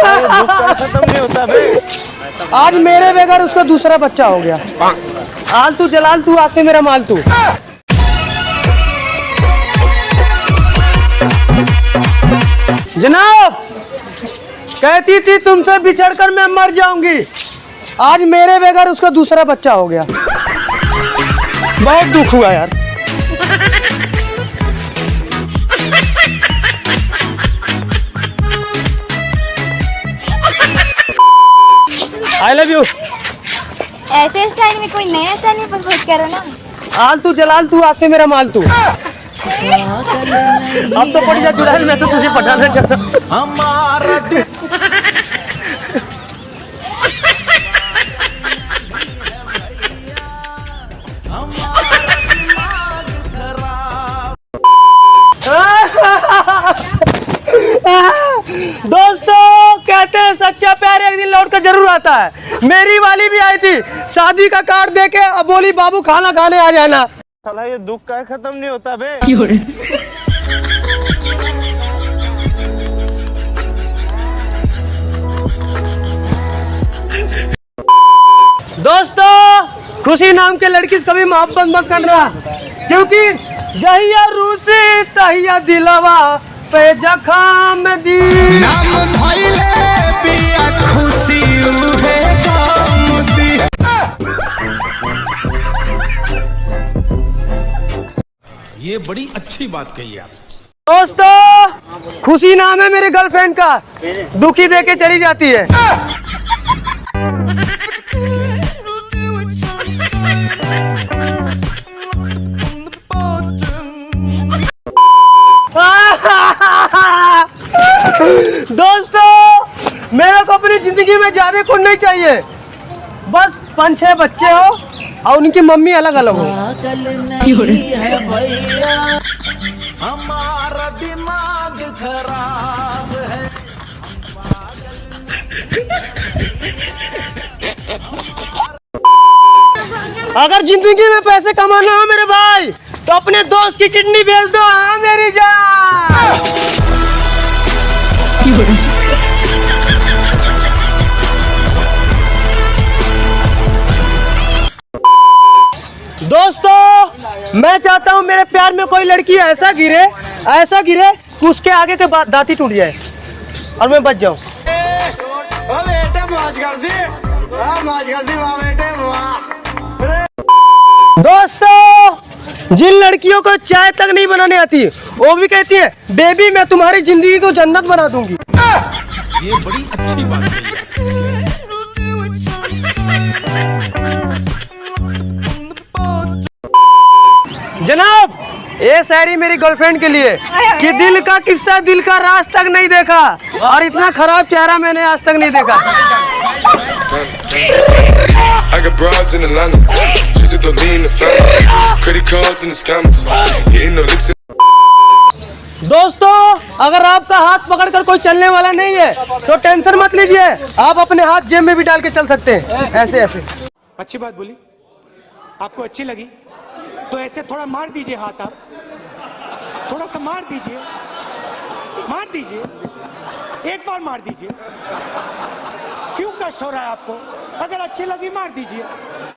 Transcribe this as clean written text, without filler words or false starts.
खत्म नहीं होता बे। आज मेरे बगैर उसका दूसरा बच्चा हो गया। आलतू जलाल तू, आज से मेरा माल तू। जनाब, कहती थी तुमसे बिछड़कर मैं मर जाऊंगी, आज मेरे बगैर उसका दूसरा बच्चा हो गया। बहुत दुख हुआ यार। I love you. ऐसे स्टाइल में कोई नया स्टाइल में प्रपोज करो ना। आलतू जलाल तू, आज से मेरा माल तू। अब तो पड़ जा चुड़ैल, मैं तो तुझे पटाना चाहता हमारा। दोस्तों, कहते हैं सच्चा प्यार एक दिन लौट कर जरूर आता है। मेरी वाली भी आई थी, शादी का कार्ड देके अब बोली बाबू खाना खाने आ जाना। साला ये दुख का खत्म नहीं होता बे। दोस्तों, खुशी नाम के लड़की से कभी मोहब्बत मत करना, क्योंकि जहिया रूसी तहिया दिलवा पे जखाम दी। नाम धइले पिया खुशी उहे काम दी। ये बड़ी अच्छी बात कही आप। दोस्तों, खुशी नाम है मेरी गर्लफ्रेंड का, दुखी देके चली जाती है। दोस्तों, मेरे को अपनी जिंदगी में ज्यादा कुछ नहीं चाहिए, बस 5-6 बच्चे हो और उनकी मम्मी अलग अलग हो। हमारा दिमाग खराब है। अगर जिंदगी में पैसे कमाना हो मेरे भाई, तो अपने दोस्त की किडनी बेच दो। हाँ मेरी जान। दोस्तों, मैं चाहता हूँ मेरे प्यार में कोई लड़की ऐसा गिरे कि उसके आगे के दांती टूट जाए और मैं बच जाऊँ। दोस्तों, जिन लड़कियों को चाय तक नहीं बनाने आती, वो भी कहती है बेबी मैं तुम्हारी जिंदगी को जन्नत बना दूंगी। ये बड़ी अच्छी बात कही। जनाब, ये शायरी मेरी गर्लफ्रेंड के लिए कि दिल का किस्सा दिल का राज तक नहीं देखा, और इतना खराब चेहरा मैंने आज तक नहीं देखा। I got broads in Atlanta, just to lean the family, credit cards in the scammers, hitting the licks. दोस्तों, अगर आपका हाथ पकड़कर कोई चलने वाला नहीं है तो टेंशन मत लीजिए, आप अपने हाथ जेब में भी डाल के चल सकते हैं, ऐसे ऐसे। अच्छी बात बोली, आपको अच्छी लगी तो ऐसे थोड़ा मार दीजिए हाथ, आप थोड़ा सा मार दीजिए, एक बार मार दीजिए। क्यों कष्ट हो रहा है आपको? अगर अच्छी लगी मार दीजिए।